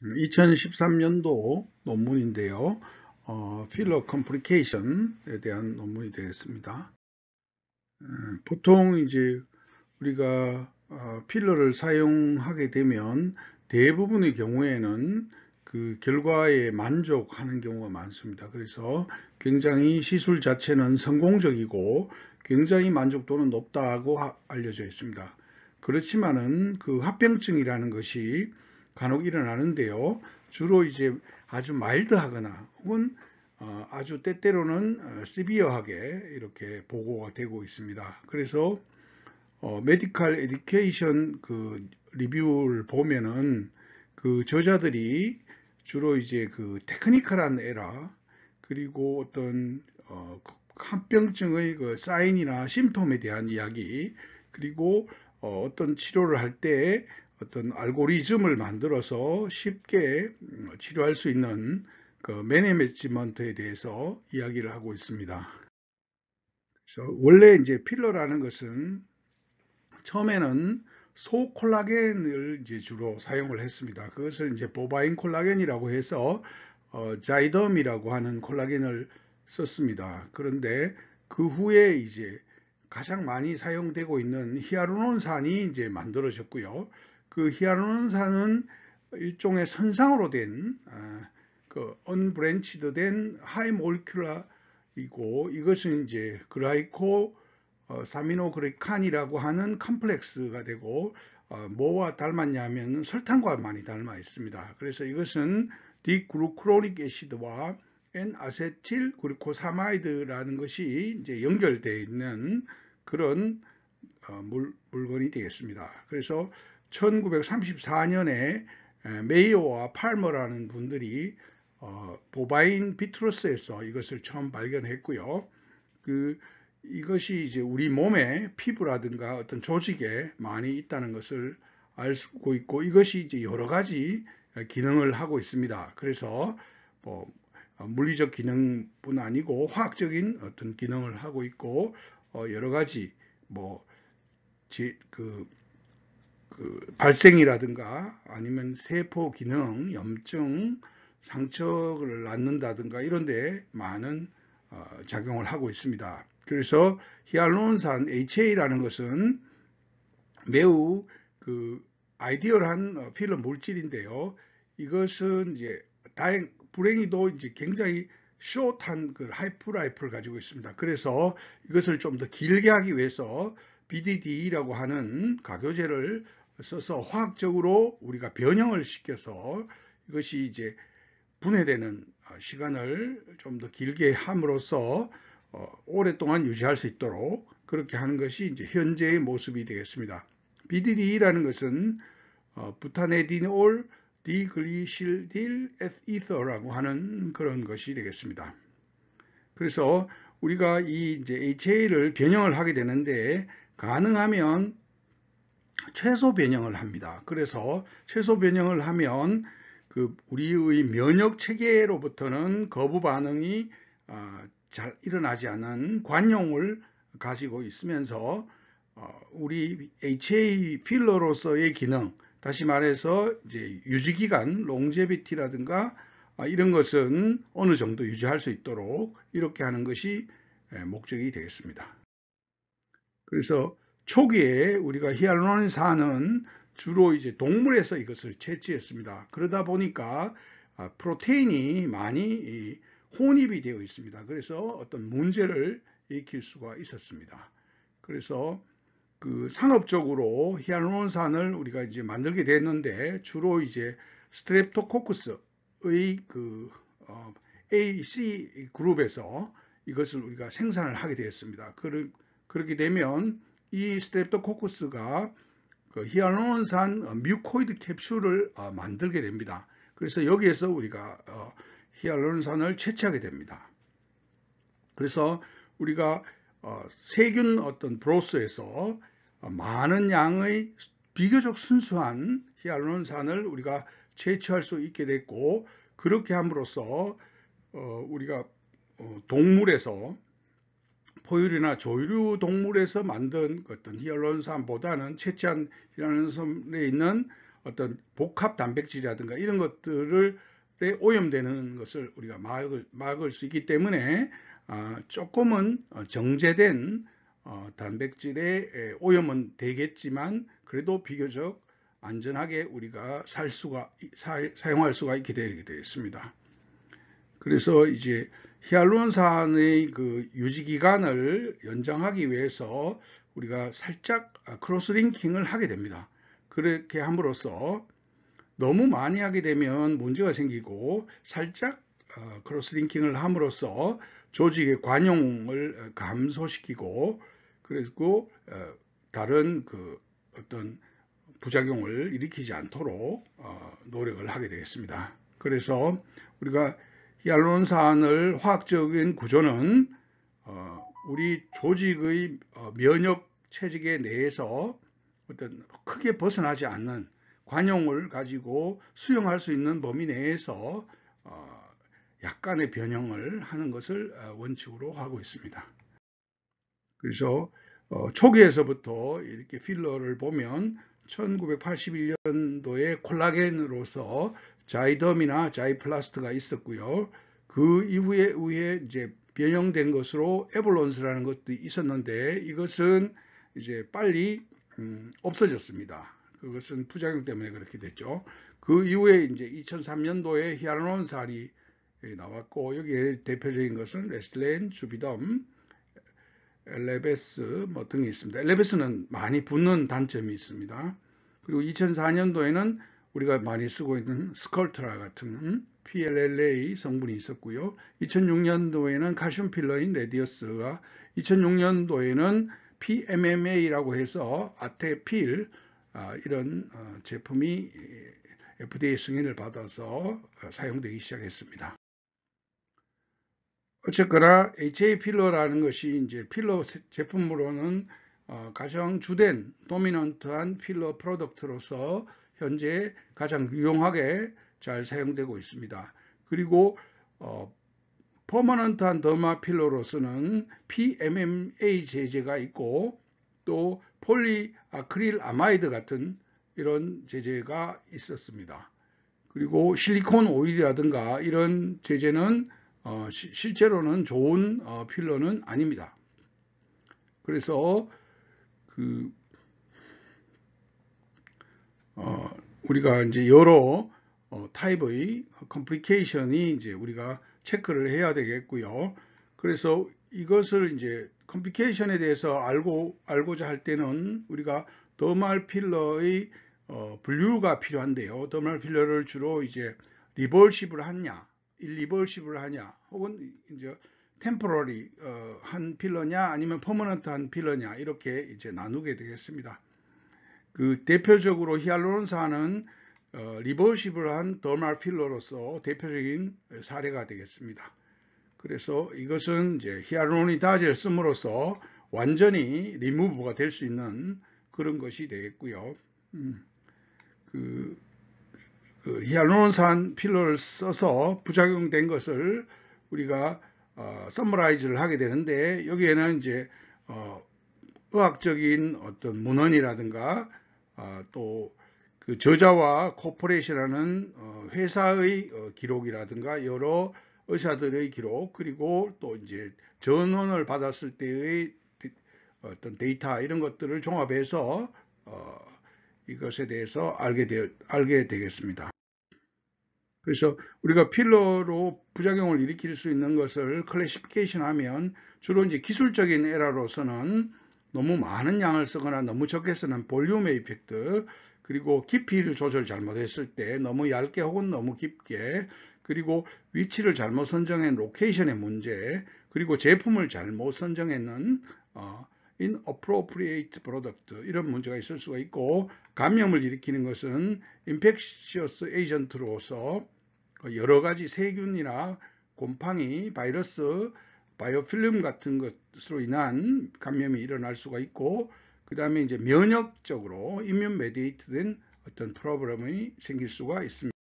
2013년도 논문인데요. 필러 컴플리케이션에 대한 논문이 되겠습니다. 보통 이제 우리가 필러를 사용하게 되면 대부분의 경우에는 그 결과에 만족하는 경우가 많습니다. 그래서 굉장히 시술 자체는 성공적이고 굉장히 만족도는 높다고 알려져 있습니다. 그렇지만은 그 합병증이라는 것이 간혹 일어나는데요. 주로 이제 아주 마일드하거나 혹은 아주 때때로는 시비어하게 이렇게 보고가 되고 있습니다. 그래서 메디컬 에듀케이션 그 리뷰를 보면은 그 저자들이 주로 이제 그 테크니컬한 에러 그리고 어떤 합병증의 그 사인이나 심톰에 대한 이야기 그리고 어떤 치료를 할 때 어떤 알고리즘을 만들어서 쉽게 치료할 수 있는 그 매니지먼트에 대해서 이야기를 하고 있습니다. 그래서 원래 이제 필러라는 것은 처음에는 소 콜라겐을 이제 주로 사용을 했습니다. 그것을 이제 보바인 콜라겐이라고 해서 자이덤이라고 하는 콜라겐을 썼습니다. 그런데 그 후에 이제 가장 많이 사용되고 있는 히아루론산이 이제 만들어졌고요. 그 히아루론산은 일종의 선상으로 된 그 언브랜치드 된 하이 몰큘라이고 이것은 이제 그라이코 사미노그리칸이라고 하는 컴플렉스가 되고 뭐와 닮았냐면 설탕과 많이 닮아 있습니다. 그래서 이것은 디그루크로닉 애시드와 N아세틸 글루코사마이드라는 것이 이제 연결되어 있는 그런 물건이 되겠습니다. 그래서 1934년에 메이오와 팔머라는 분들이 보바인 비트러스에서 이것을 처음 발견했고요. 이것이 이제 우리 몸의 피부라든가 어떤 조직에 많이 있다는 것을 알고 있고 이것이 이제 여러 가지 기능을 하고 있습니다. 그래서 뭐 물리적 기능뿐 아니고 화학적인 어떤 기능을 하고 있고 여러 가지 뭐 발생이라든가 아니면 세포 기능, 염증, 상처를 낳는다든가 이런 데 많은 작용을 하고 있습니다. 그래서 히알루론산 HA라는 것은 매우 그 아이디얼한 필러 물질인데요. 이것은 이제 불행히도 이제 굉장히 숏한 그 하이프라이프를 가지고 있습니다. 그래서 이것을 좀 더 길게 하기 위해서 BDD라고 하는 가교제를 써서 화학적으로 우리가 변형을 시켜서 이것이 이제 분해되는 시간을 좀 더 길게 함으로써 오랫동안 유지할 수 있도록 그렇게 하는 것이 이제 현재의 모습이 되겠습니다. BDD라는 것은 부타네디놀 디글리실딜 에이서라고 하는 그런 것이 되겠습니다. 그래서 우리가 이 이제 HA를 변형을 하게 되는데 가능하면 최소 변형을 합니다. 그래서 최소 변형을 하면 그 우리의 면역 체계로부터는 거부 반응이 잘 일어나지 않는 관용을 가지고 있으면서 우리 HA 필러로서의 기능, 다시 말해서 이제 유지기간, 롱제비티라든가 이런 것은 어느 정도 유지할 수 있도록 이렇게 하는 것이 목적이 되겠습니다. 그래서 초기에 우리가 히알루론산은 주로 이제 동물에서 이것을 채취했습니다. 그러다 보니까 프로테인이 많이 혼입이 되어 있습니다. 그래서 어떤 문제를 일으킬 수가 있었습니다. 그래서 그 상업적으로 히알루론산을 우리가 이제 만들게 됐는데 주로 이제 스트랩토코커스의 그 AC 그룹에서 이것을 우리가 생산을 하게 되었습니다. 그렇게 되면 이 스트랩토코커스가 그 히알루론산 뮤코이드 캡슐을 만들게 됩니다. 그래서 여기에서 우리가 히알루론산을 채취하게 됩니다. 그래서 우리가 세균 어떤 브로스에서 많은 양의 비교적 순수한 히알루론산을 우리가 채취할 수 있게 됐고 그렇게 함으로써 우리가 동물에서 포유류나 조류 동물에서 만든 어떤 히알루론산보다는 채취한 히알루론산에 있는 어떤 복합 단백질이라든가 이런 것들을 오염되는 것을 우리가 막을 수 있기 때문에 조금은 정제된 단백질의 오염은 되겠지만 그래도 비교적 안전하게 우리가 사용할 수가 있게 되겠습니다. 그래서 이제 히알루론산의 그 유지 기간을 연장하기 위해서 우리가 살짝 크로스링킹을 하게 됩니다. 그렇게 함으로써 너무 많이 하게 되면 문제가 생기고 살짝 크로스링킹을 함으로써 조직의 관용을 감소시키고 그리고 다른 그 어떤 부작용을 일으키지 않도록 노력을 하게 되겠습니다. 그래서 우리가 히알루론산을 화학적인 구조는 우리 조직의 면역 체계 내에서 어떤 크게 벗어나지 않는 관용을 가지고 수용할 수 있는 범위 내에서 약간의 변형을 하는 것을 원칙으로 하고 있습니다. 그래서 초기에서부터 이렇게 필러를 보면 1981년도에 콜라겐으로서 자이덤이나 자이플라스트가 있었고요. 그 이후에 이제 변형된 것으로 에볼론스라는 것도 있었는데 이것은 이제 빨리 없어졌습니다. 그것은 부작용 때문에 그렇게 됐죠. 그 이후에 이제 2003년도에 히알루론산이 나왔고 여기에 대표적인 것은 레스트렌, 주비덤, 엘레베스 등이 있습니다. 엘레베스는 많이 붙는 단점이 있습니다. 그리고 2004년도에는 우리가 많이 쓰고 있는 스컬트라 같은 PLLA 성분이 있었고요. 2006년도에는 칼슘 필러인 레디어스가 2006년도에는 PMMA라고 해서 아테필 이런 제품이 FDA 승인을 받아서 사용되기 시작했습니다. 어쨌거나 HA 필러라는 것이 이제 필러 제품으로는 가장 주된 도미넌트한 필러 프로덕트로서 현재 가장 유용하게 잘 사용되고 있습니다. 그리고 퍼머넌트한 더마 필러로서는 PMMA 제제가 있고 또 폴리아크릴 아마이드 같은 이런 제제가 있었습니다. 그리고 실리콘 오일이라든가 이런 제제는 실제로는 좋은 필러는 아닙니다. 그래서 우리가 이제 여러 타입의 컴플리케이션이 이제 우리가 체크를 해야 되겠고요. 그래서 이것을 이제 컴플리케이션에 대해서 알고자 할 때는 우리가 더말 필러의 분류가 필요한데요. 더말 필러를 주로 이제 리버시브를 하냐, 일리버시브를 하냐, 혹은 이제 템포러리 한 필러냐, 아니면 퍼머넌트 한 필러냐 이렇게 이제 나누게 되겠습니다. 그 대표적으로 히알루론산은 리버시블한 더말 필러로서 대표적인 사례가 되겠습니다. 그래서 이것은 이제 히알루로니다제를 씀으로써 완전히 리무브가 될 수 있는 그런 것이 되겠고요. 히알루론산 필러를 써서 부작용된 것을 우리가 서머라이즈를 하게 되는데 여기에는 이제 의학적인 어떤 문헌이라든가 또 그 저자와 코퍼레이션하는 회사의 기록이라든가 여러 의사들의 기록 그리고 또 이제 전원을 받았을 때의 어떤 데이터 이런 것들을 종합해서 이것에 대해서 알게 되겠습니다. 그래서 우리가 필러로 부작용을 일으킬 수 있는 것을 클래시피케이션 하면 주로 이제 기술적인 에러로서는 너무 많은 양을 쓰거나 너무 적게 쓰는 볼륨의 이펙트 그리고 깊이를 조절 잘못했을 때 너무 얇게 혹은 너무 깊게 그리고 위치를 잘못 선정한 로케이션의 문제 그리고 제품을 잘못 선정했는 inappropriate product 이런 문제가 있을 수가 있고 감염을 일으키는 것은 infectious agent로서 여러 가지 세균이나 곰팡이, 바이러스, 바이오필름 같은 것으로 인한 감염이 일어날 수가 있고 그 다음에 이제 면역적으로 이뮨 메디에이트된 어떤 프로블럼이 생길 수가 있습니다.